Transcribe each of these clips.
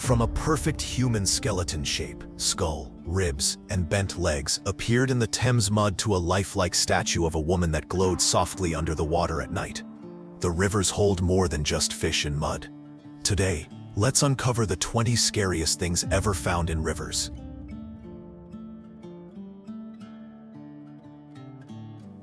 From a perfect human skeleton shape, skull, ribs, and bent legs appeared in the Thames mud to a lifelike statue of a woman that glowed softly under the water at night. The rivers hold more than just fish and mud. Today, let's uncover the 20 scariest things ever found in rivers.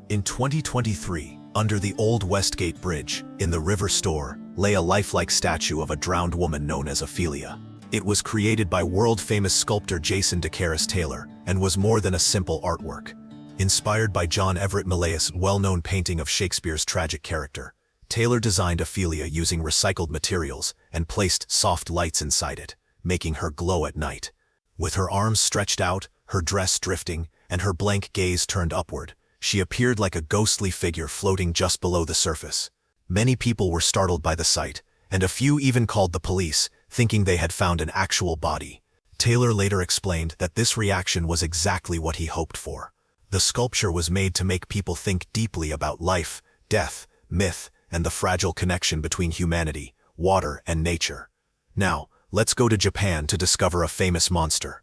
In 2023, under the old Westgate Bridge, in the River Store, lay a lifelike statue of a drowned woman known as Ophelia. It was created by world-famous sculptor Jason DeCaris Taylor and was more than a simple artwork. Inspired by John Everett Millais' well-known painting of Shakespeare's tragic character, Taylor designed Ophelia using recycled materials and placed soft lights inside it, making her glow at night. With her arms stretched out, her dress drifting, and her blank gaze turned upward, she appeared like a ghostly figure floating just below the surface. Many people were startled by the sight, and a few even called the police, thinking they had found an actual body. Taylor later explained that this reaction was exactly what he hoped for. The sculpture was made to make people think deeply about life, death, myth, and the fragile connection between humanity, water, and nature. Now, let's go to Japan to discover a famous monster.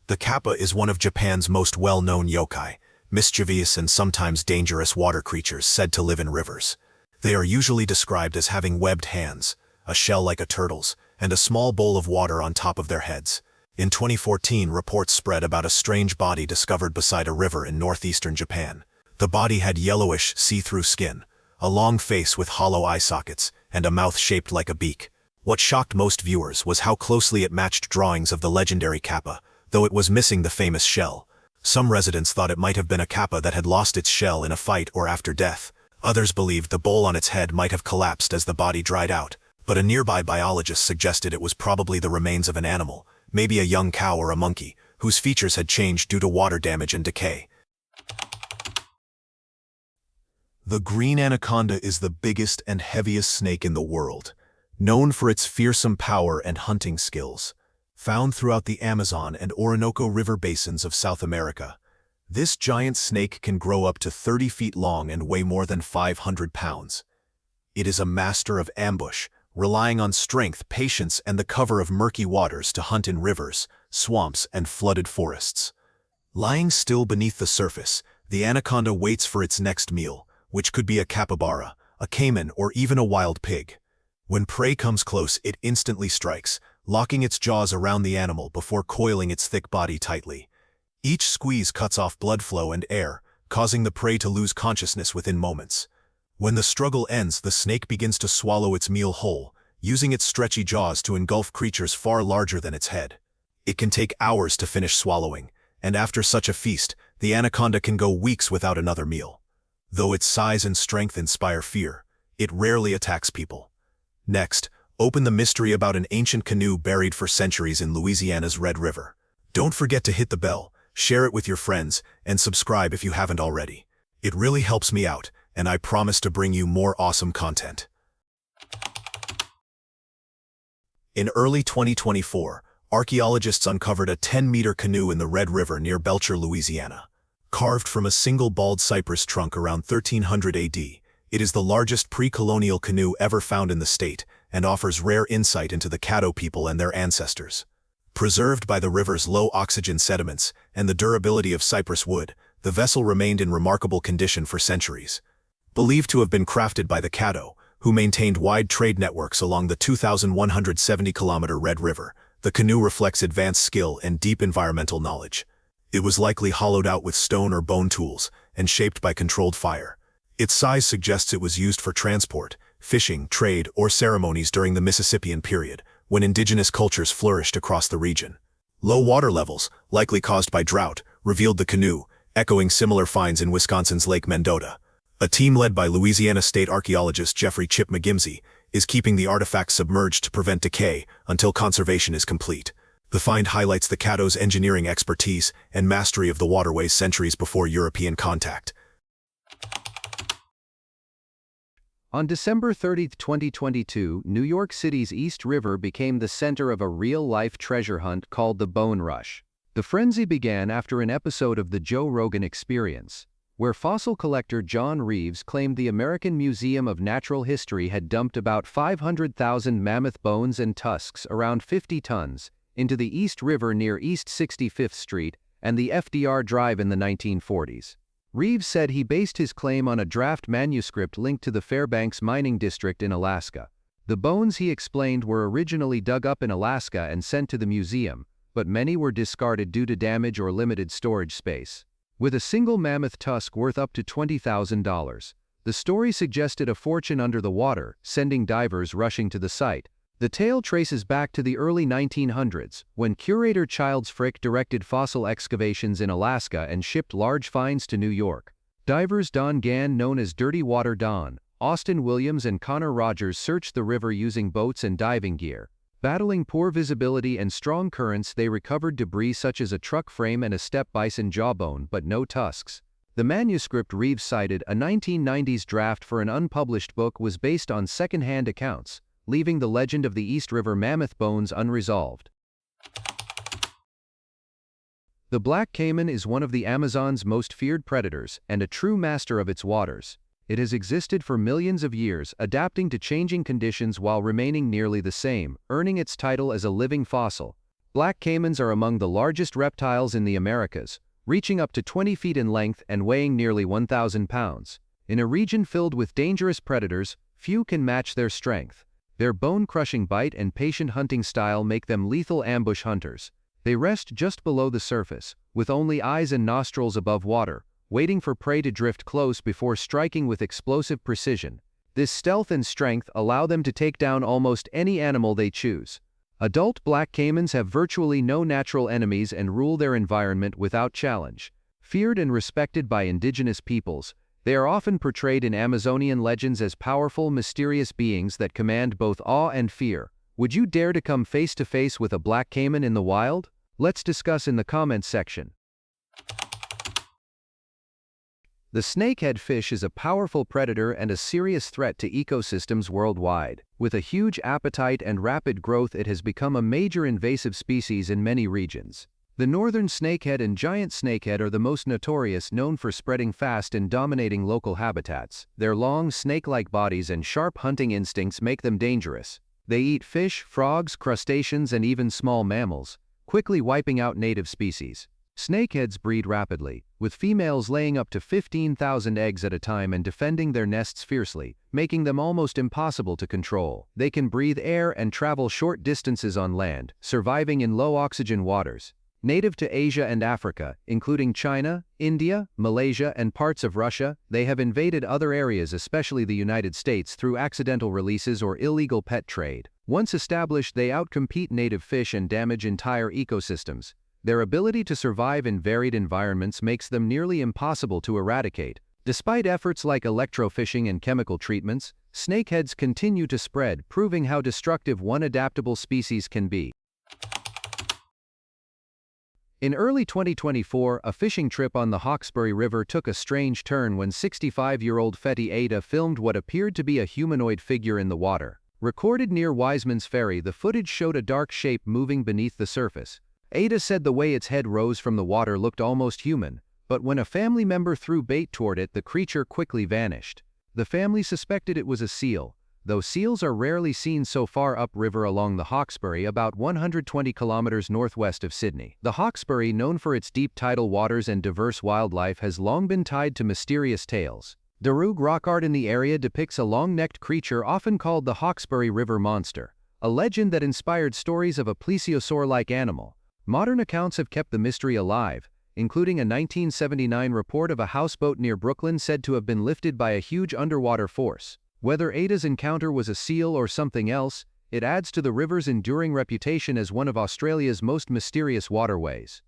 The Kappa is one of Japan's most well-known yokai, mischievous and sometimes dangerous water creatures said to live in rivers. They are usually described as having webbed hands, a shell like a turtle's, and a small bowl of water on top of their heads. In 2014, reports spread about a strange body discovered beside a river in northeastern Japan. The body had yellowish, see-through skin, a long face with hollow eye sockets, and a mouth shaped like a beak. What shocked most viewers was how closely it matched drawings of the legendary Kappa, though it was missing the famous shell. Some residents thought it might have been a Kappa that had lost its shell in a fight or after death. Others believed the bowl on its head might have collapsed as the body dried out, but a nearby biologist suggested it was probably the remains of an animal, maybe a young cow or a monkey, whose features had changed due to water damage and decay. The green anaconda is the biggest and heaviest snake in the world, known for its fearsome power and hunting skills. Found throughout the Amazon and Orinoco River basins of South America, this giant snake can grow up to 30 feet long and weigh more than 500 pounds. It is a master of ambush, relying on strength, patience, and the cover of murky waters to hunt in rivers, swamps, and flooded forests. Lying still beneath the surface, the anaconda waits for its next meal, which could be a capybara, a caiman, or even a wild pig. When prey comes close, it instantly strikes, locking its jaws around the animal before coiling its thick body tightly. Each squeeze cuts off blood flow and air, causing the prey to lose consciousness within moments. When the struggle ends, the snake begins to swallow its meal whole, using its stretchy jaws to engulf creatures far larger than its head. It can take hours to finish swallowing, and after such a feast, the anaconda can go weeks without another meal. Though its size and strength inspire fear, it rarely attacks people. Next, open the mystery about an ancient canoe buried for centuries in Louisiana's Red River. Don't forget to hit the bell, share it with your friends, and subscribe if you haven't already. It really helps me out, and I promise to bring you more awesome content. In early 2024, archaeologists uncovered a 10-meter canoe in the Red River near Belcher, Louisiana. Carved from a single bald cypress trunk around 1300 AD, it is the largest pre-colonial canoe ever found in the state and offers rare insight into the Caddo people and their ancestors. Preserved by the river's low oxygen sediments and the durability of cypress wood, the vessel remained in remarkable condition for centuries. Believed to have been crafted by the Caddo, who maintained wide trade networks along the 2,170-kilometer Red River, the canoe reflects advanced skill and deep environmental knowledge. It was likely hollowed out with stone or bone tools and shaped by controlled fire. Its size suggests it was used for transport, fishing, trade, or ceremonies during the Mississippian period, when indigenous cultures flourished across the region. Low water levels, likely caused by drought, revealed the canoe, echoing similar finds in Wisconsin's Lake Mendota. A team led by Louisiana state archaeologist Jeffrey "Chip" McGimsey is keeping the artifact submerged to prevent decay until conservation is complete. The find highlights the Caddo's engineering expertise and mastery of the waterways centuries before European contact. On December 30, 2022, New York City's East River became the center of a real-life treasure hunt called the Bone Rush. The frenzy began after an episode of The Joe Rogan Experience, where fossil collector John Reeves claimed the American Museum of Natural History had dumped about 500,000 mammoth bones and tusks, around 50 tons, into the East River near East 65th Street and the FDR Drive in the 1940s. Reeves said he based his claim on a draft manuscript linked to the Fairbanks mining district in Alaska. The bones, he explained, were originally dug up in Alaska and sent to the museum, but many were discarded due to damage or limited storage space. With a single mammoth tusk worth up to $20,000, the story suggested a fortune under the water, sending divers rushing to the site. The tale traces back to the early 1900s, when curator Childs Frick directed fossil excavations in Alaska and shipped large finds to New York. Divers Don Gann, known as Dirty Water Don, Austin Williams and Connor Rogers searched the river using boats and diving gear. Battling poor visibility and strong currents, they recovered debris such as a truck frame and a steppe bison jawbone, but no tusks. The manuscript Reeves cited, a 1990s draft for an unpublished book, was based on second-hand accounts, leaving the legend of the East River mammoth bones unresolved. The black caiman is one of the Amazon's most feared predators and a true master of its waters. It has existed for millions of years, adapting to changing conditions while remaining nearly the same, earning its title as a living fossil. Black caimans are among the largest reptiles in the Americas, reaching up to 20 feet in length and weighing nearly 1,000 pounds. In a region filled with dangerous predators, few can match their strength. Their bone-crushing bite and patient hunting style make them lethal ambush hunters. They rest just below the surface, with only eyes and nostrils above water, waiting for prey to drift close before striking with explosive precision. This stealth and strength allow them to take down almost any animal they choose. Adult black caimans have virtually no natural enemies and rule their environment without challenge. Feared and respected by indigenous peoples, they are often portrayed in Amazonian legends as powerful, mysterious beings that command both awe and fear. Would you dare to come face to face with a black caiman in the wild? Let's discuss in the comments section. The snakehead fish is a powerful predator and a serious threat to ecosystems worldwide. With a huge appetite and rapid growth, it has become a major invasive species in many regions. The northern snakehead and giant snakehead are the most notorious, known for spreading fast and dominating local habitats. Their long, snake-like bodies and sharp hunting instincts make them dangerous. They eat fish, frogs, crustaceans, and even small mammals, quickly wiping out native species. Snakeheads breed rapidly, with females laying up to 15,000 eggs at a time and defending their nests fiercely, making them almost impossible to control. They can breathe air and travel short distances on land, surviving in low-oxygen waters. Native to Asia and Africa, including China, India, Malaysia, and parts of Russia, they have invaded other areas, especially the United States, through accidental releases or illegal pet trade. Once established, they outcompete native fish and damage entire ecosystems. Their ability to survive in varied environments makes them nearly impossible to eradicate. Despite efforts like electrofishing and chemical treatments, snakeheads continue to spread, proving how destructive one adaptable species can be. In early 2024, a fishing trip on the Hawkesbury River took a strange turn when 65-year-old Fetty Ada filmed what appeared to be a humanoid figure in the water. Recorded near Wiseman's Ferry, the footage showed a dark shape moving beneath the surface. Ada said the way its head rose from the water looked almost human, but when a family member threw bait toward it, the creature quickly vanished. The family suspected it was a seal, though seals are rarely seen so far upriver along the Hawkesbury, about 120 kilometers northwest of Sydney. The Hawkesbury, known for its deep tidal waters and diverse wildlife, has long been tied to mysterious tales. Darug rock art in the area depicts a long-necked creature often called the Hawkesbury River Monster, a legend that inspired stories of a plesiosaur-like animal. Modern accounts have kept the mystery alive, including a 1979 report of a houseboat near Brooklyn said to have been lifted by a huge underwater force. Whether Ada's encounter was a seal or something else, it adds to the river's enduring reputation as one of Australia's most mysterious waterways.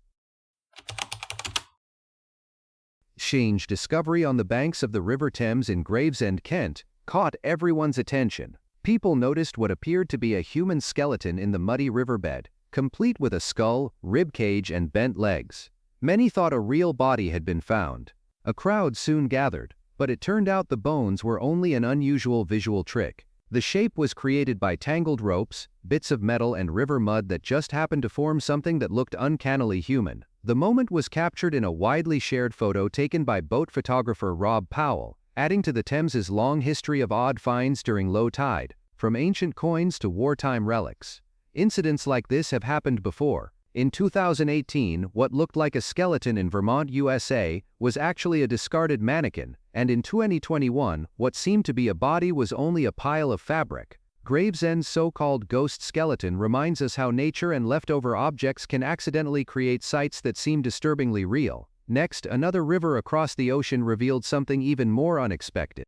Strange discovery on the banks of the River Thames in Gravesend, Kent, caught everyone's attention. People noticed what appeared to be a human skeleton in the muddy riverbed, complete with a skull, rib cage, and bent legs. Many thought a real body had been found. A crowd soon gathered, but it turned out the bones were only an unusual visual trick. The shape was created by tangled ropes, bits of metal, and river mud that just happened to form something that looked uncannily human. The moment was captured in a widely shared photo taken by boat photographer Rob Powell, adding to the Thames's long history of odd finds during low tide, from ancient coins to wartime relics. Incidents like this have happened before. In 2018, what looked like a skeleton in Vermont, USA, was actually a discarded mannequin, and in 2021, what seemed to be a body was only a pile of fabric. Gravesend's so-called ghost skeleton reminds us how nature and leftover objects can accidentally create sights that seem disturbingly real. Next, another river across the ocean revealed something even more unexpected.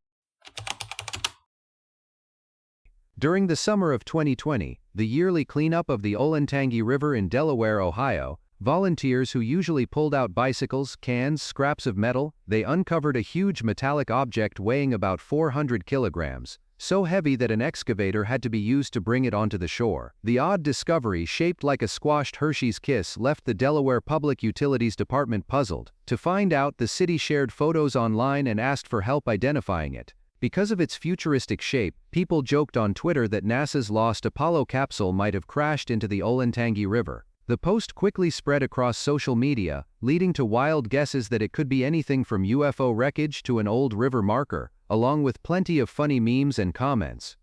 During the summer of 2020, the yearly cleanup of the Olentangy River in Delaware, Ohio, volunteers who usually pulled out bicycles, cans, scraps of metal, they uncovered a huge metallic object weighing about 400 kilograms, so heavy that an excavator had to be used to bring it onto the shore. The odd discovery, shaped like a squashed Hershey's Kiss, left the Delaware Public Utilities Department puzzled. To find out, the city shared photos online and asked for help identifying it. Because of its futuristic shape, people joked on Twitter that NASA's lost Apollo capsule might have crashed into the Olentangy River. The post quickly spread across social media, leading to wild guesses that it could be anything from UFO wreckage to an old river marker, along with plenty of funny memes and comments.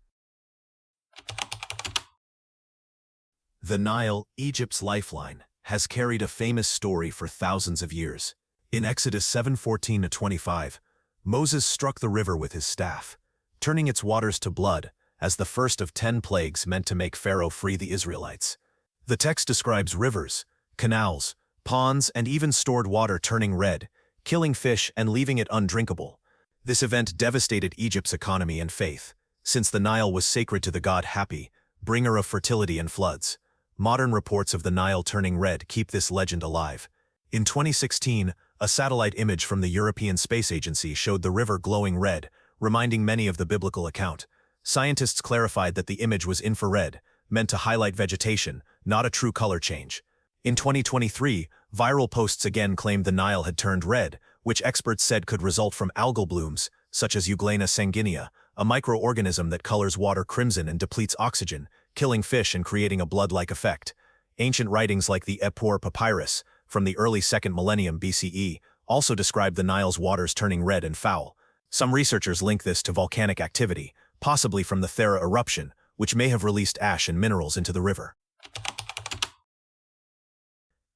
The Nile, Egypt's lifeline, has carried a famous story for thousands of years. In Exodus 7:14-25, Moses struck the river with his staff, turning its waters to blood, as the first of 10 plagues meant to make Pharaoh free the Israelites. The text describes rivers, canals, ponds, and even stored water turning red, killing fish and leaving it undrinkable. This event devastated Egypt's economy and faith, since the Nile was sacred to the god Hapi, bringer of fertility and floods. Modern reports of the Nile turning red keep this legend alive. In 2016, a satellite image from the European Space Agency showed the river glowing red, reminding many of the biblical account. Scientists clarified that the image was infrared, meant to highlight vegetation, not a true color change. In 2023, viral posts again claimed the Nile had turned red, which experts said could result from algal blooms, such as Euglena sanguinea, a microorganism that colors water crimson and depletes oxygen, killing fish and creating a blood-like effect. Ancient writings like the Epur Papyrus, from the early 2nd millennium BCE, also described the Nile's waters turning red and foul. Some researchers link this to volcanic activity, possibly from the Thera eruption, which may have released ash and minerals into the river.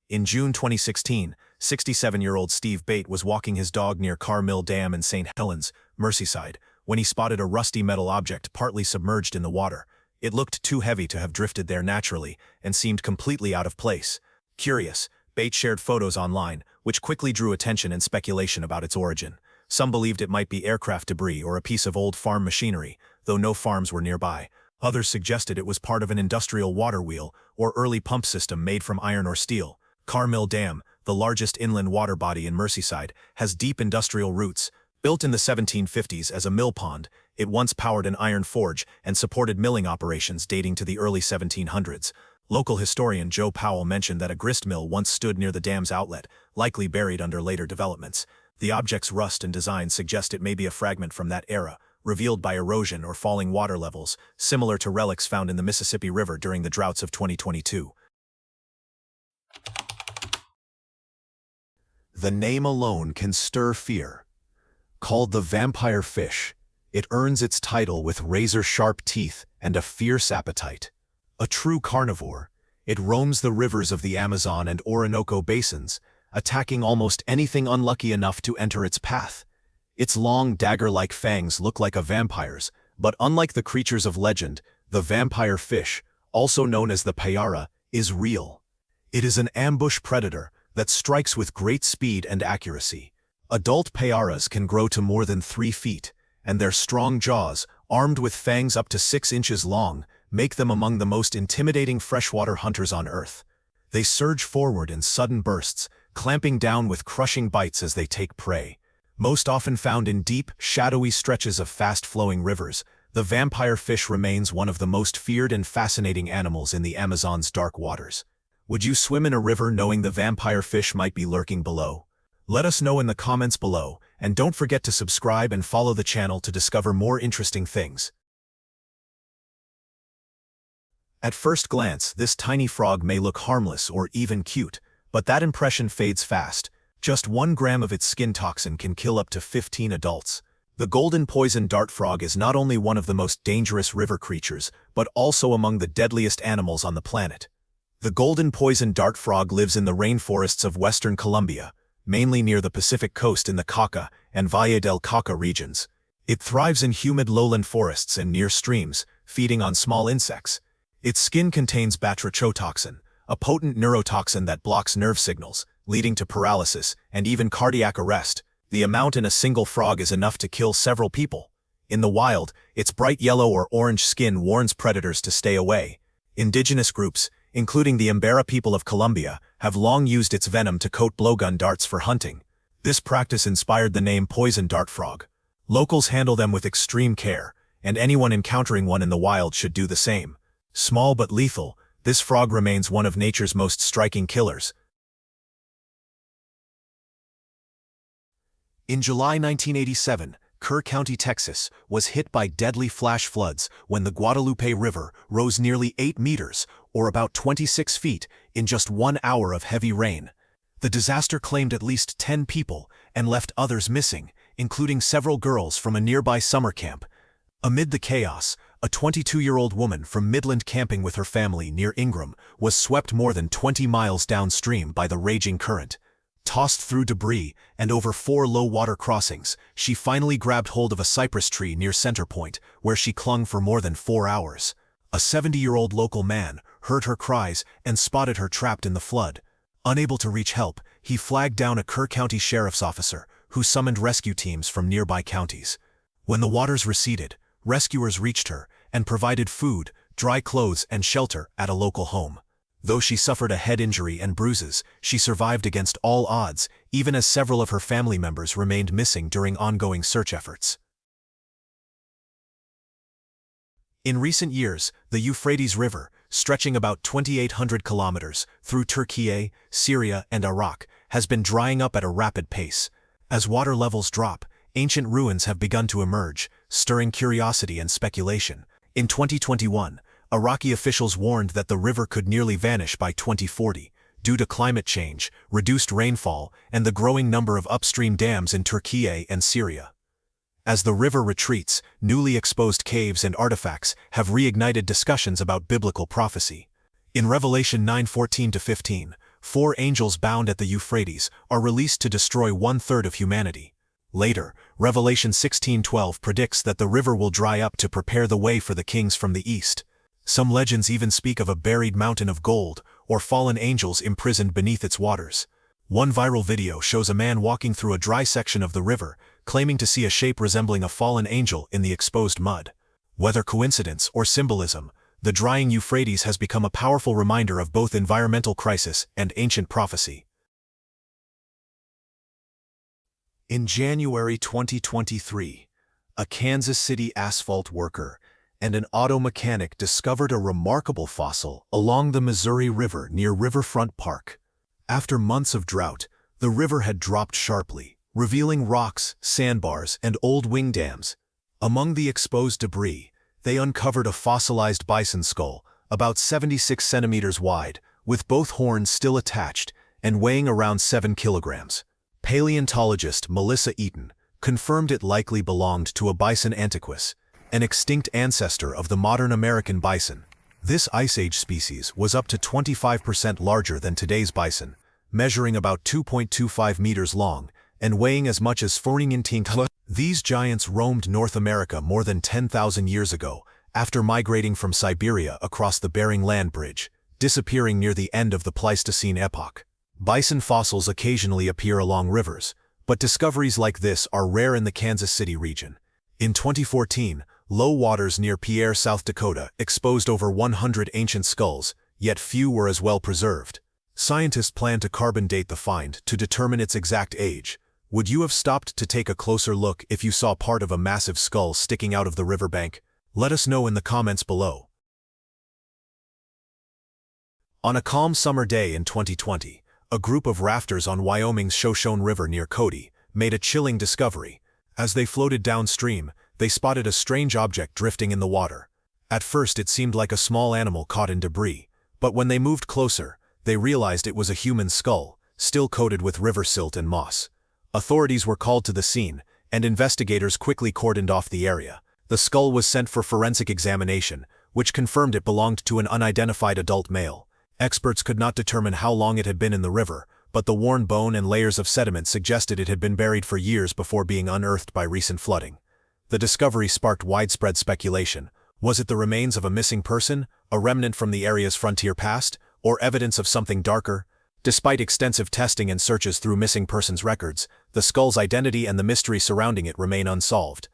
In June 2016, 67-year-old Steve Bate was walking his dog near Carr Mill Dam in St. Helens, Merseyside, when he spotted a rusty metal object partly submerged in the water. It looked too heavy to have drifted there naturally and seemed completely out of place. Curious, Bate shared photos online, which quickly drew attention and speculation about its origin. Some believed it might be aircraft debris or a piece of old farm machinery, though no farms were nearby. Others suggested it was part of an industrial water wheel or early pump system made from iron or steel. Carr Mill Dam, the largest inland water body in Merseyside, has deep industrial roots. Built in the 1750s as a mill pond, it once powered an iron forge and supported milling operations dating to the early 1700s. Local historian Joe Powell mentioned that a grist mill once stood near the dam's outlet, likely buried under later developments. The object's rust and design suggest it may be a fragment from that era, revealed by erosion or falling water levels, similar to relics found in the Mississippi River during the droughts of 2022. The name alone can stir fear. Called the vampire fish, it earns its title with razor-sharp teeth and a fierce appetite. A true carnivore, it roams the rivers of the Amazon and Orinoco basins, attacking almost anything unlucky enough to enter its path. Its long, dagger-like fangs look like a vampire's, but unlike the creatures of legend, the vampire fish, also known as the payara, is real. It is an ambush predator that strikes with great speed and accuracy. Adult payaras can grow to more than 3 feet, and their strong jaws, armed with fangs up to 6 inches long, make them among the most intimidating freshwater hunters on Earth. They surge forward in sudden bursts, clamping down with crushing bites as they take prey. Most often found in deep, shadowy stretches of fast-flowing rivers, the vampire fish remains one of the most feared and fascinating animals in the Amazon's dark waters. Would you swim in a river knowing the vampire fish might be lurking below? Let us know in the comments below, and don't forget to subscribe and follow the channel to discover more interesting things. At first glance, this tiny frog may look harmless or even cute, But that impression fades fast. Just 1 gram of its skin toxin can kill up to 15 adults. The golden poison dart frog is not only one of the most dangerous river creatures, but also among the deadliest animals on the planet. The golden poison dart frog lives in the rainforests of western Colombia, mainly near the Pacific coast in the Cauca and Valle del Cauca regions. It thrives in humid lowland forests and near streams, feeding on small insects. Its skin contains batrachotoxin, a potent neurotoxin that blocks nerve signals, leading to paralysis and even cardiac arrest. The amount in a single frog is enough to kill several people. In the wild, its bright yellow or orange skin warns predators to stay away. Indigenous groups, including the Embera people of Colombia, have long used its venom to coat blowgun darts for hunting. This practice inspired the name poison dart frog. Locals handle them with extreme care, and anyone encountering one in the wild should do the same. Small but lethal, this frog remains one of nature's most striking killers. In July 1987, Kerr County, Texas, was hit by deadly flash floods when the Guadalupe River rose nearly 8 meters, or about 26 feet, in just 1 hour of heavy rain. The disaster claimed at least 10 people and left others missing, including several girls from a nearby summer camp. Amid the chaos, a 22-year-old woman from Midland camping with her family near Ingram was swept more than 20 miles downstream by the raging current. Tossed through debris and over 4 low-water crossings, she finally grabbed hold of a cypress tree near Center Point, where she clung for more than 4 hours. A 70-year-old local man heard her cries and spotted her trapped in the flood. Unable to reach help, he flagged down a Kerr County sheriff's officer, who summoned rescue teams from nearby counties. When the waters receded, rescuers reached her and provided food, dry clothes, and shelter at a local home. Though she suffered a head injury and bruises, she survived against all odds, even as several of her family members remained missing during ongoing search efforts. In recent years, the Euphrates River, stretching about 2,800 kilometers through Turkey, Syria, and Iraq, has been drying up at a rapid pace. As water levels drop, ancient ruins have begun to emerge, stirring curiosity and speculation. In 2021, Iraqi officials warned that the river could nearly vanish by 2040, due to climate change, reduced rainfall, and the growing number of upstream dams in Turkey and Syria. As the river retreats, newly exposed caves and artifacts have reignited discussions about biblical prophecy. In Revelation 9:14-15, 4 angels bound at the Euphrates are released to destroy 1/3 of humanity. Later, Revelation 16:12 predicts that the river will dry up to prepare the way for the kings from the east. Some legends even speak of a buried mountain of gold, or fallen angels imprisoned beneath its waters. One viral video shows a man walking through a dry section of the river, claiming to see a shape resembling a fallen angel in the exposed mud. Whether coincidence or symbolism, the drying Euphrates has become a powerful reminder of both environmental crisis and ancient prophecy. In January 2023, a Kansas City asphalt worker and an auto mechanic discovered a remarkable fossil along the Missouri River near Riverfront Park. After months of drought, the river had dropped sharply, revealing rocks, sandbars, and old wing dams. Among the exposed debris, they uncovered a fossilized bison skull, about 76 centimeters wide, with both horns still attached and weighing around 7 kilograms. Paleontologist Melissa Eaton confirmed it likely belonged to a bison antiquus, an extinct ancestor of the modern American bison. This Ice Age species was up to 25% larger than today's bison, measuring about 2.25 meters long and weighing as much as 14 tons. These giants roamed North America more than 10,000 years ago, after migrating from Siberia across the Bering Land Bridge, disappearing near the end of the Pleistocene epoch. Bison fossils occasionally appear along rivers, but discoveries like this are rare in the Kansas City region. In 2014, low waters near Pierre, South Dakota, exposed over 100 ancient skulls, yet few were as well preserved. Scientists plan to carbon date the find to determine its exact age. Would you have stopped to take a closer look if you saw part of a massive skull sticking out of the riverbank? Let us know in the comments below. On a calm summer day in 2020, a group of rafters on Wyoming's Shoshone River near Cody made a chilling discovery. As they floated downstream, they spotted a strange object drifting in the water. At first it seemed like a small animal caught in debris, but when they moved closer, They realized it was a human skull, still coated with river silt and moss. Authorities were called to the scene, and investigators quickly cordoned off the area. The skull was sent for forensic examination, which confirmed it belonged to an unidentified adult male. Experts could not determine how long it had been in the river, but the worn bone and layers of sediment suggested it had been buried for years before being unearthed by recent flooding. The discovery sparked widespread speculation. Was it the remains of a missing person, a remnant from the area's frontier past, or evidence of something darker? Despite extensive testing and searches through missing persons records, the skull's identity and the mystery surrounding it remain unsolved.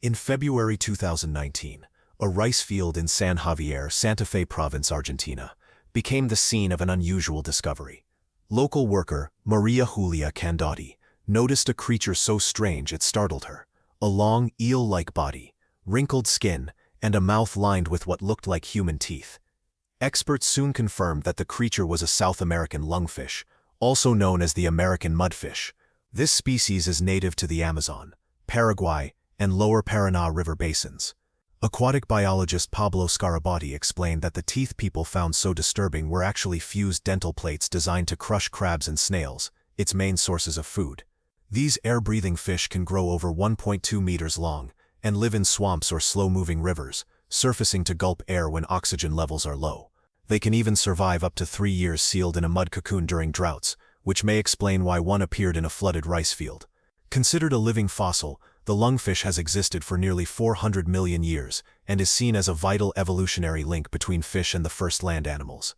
In February 2019, a rice field in San Javier, Santa Fe Province, Argentina, became the scene of an unusual discovery. Local worker Maria Julia Candotti noticed a creature so strange it startled her. A long, eel-like body, wrinkled skin, and a mouth lined with what looked like human teeth. Experts soon confirmed that the creature was a South American lungfish, also known as the American mudfish. This species is native to the Amazon, Paraguay, and Lower Paraná river basins. Aquatic biologist Pablo Scarabotti explained that the teeth people found so disturbing were actually fused dental plates designed to crush crabs and snails, its main sources of food. These air-breathing fish can grow over 1.2 meters long and live in swamps or slow-moving rivers, surfacing to gulp air when oxygen levels are low. They can even survive up to 3 years sealed in a mud cocoon during droughts, which may explain why one appeared in a flooded rice field. Considered a living fossil, the lungfish has existed for nearly 400 million years and is seen as a vital evolutionary link between fish and the first land animals.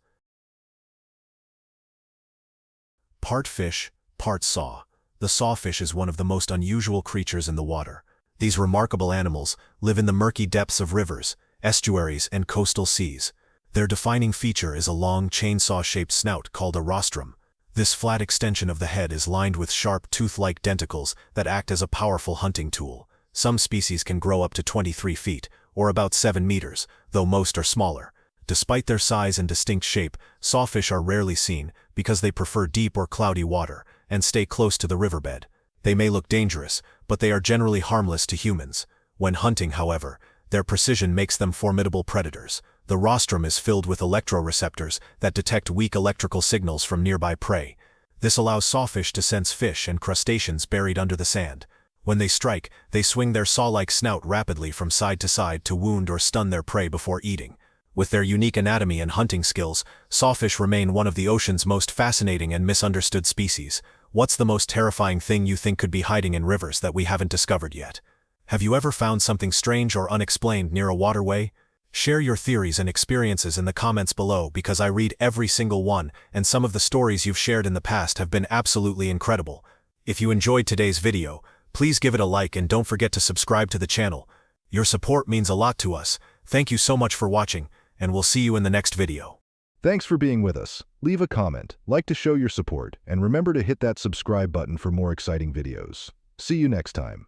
Part fish, part saw. The sawfish is one of the most unusual creatures in the water. These remarkable animals live in the murky depths of rivers, estuaries, and coastal seas. Their defining feature is a long chainsaw-shaped snout called a rostrum. This flat extension of the head is lined with sharp tooth-like denticles that act as a powerful hunting tool. Some species can grow up to 23 feet, or about 7 meters, though most are smaller. Despite their size and distinct shape, sawfish are rarely seen because they prefer deep or cloudy water and stay close to the riverbed. They may look dangerous, but they are generally harmless to humans. When hunting, however, their precision makes them formidable predators. The rostrum is filled with electroreceptors that detect weak electrical signals from nearby prey. This allows sawfish to sense fish and crustaceans buried under the sand. When they strike, they swing their saw-like snout rapidly from side to side to wound or stun their prey before eating. With their unique anatomy and hunting skills, sawfish remain one of the ocean's most fascinating and misunderstood species. What's the most terrifying thing you think could be hiding in rivers that we haven't discovered yet? Have you ever found something strange or unexplained near a waterway? Share your theories and experiences in the comments below because I read every single one, and some of the stories you've shared in the past have been absolutely incredible. If you enjoyed today's video, please give it a like and don't forget to subscribe to the channel. Your support means a lot to us. Thank you so much for watching, and we'll see you in the next video. Thanks for being with us. Leave a comment, like to show your support, and remember to hit that subscribe button for more exciting videos. See you next time.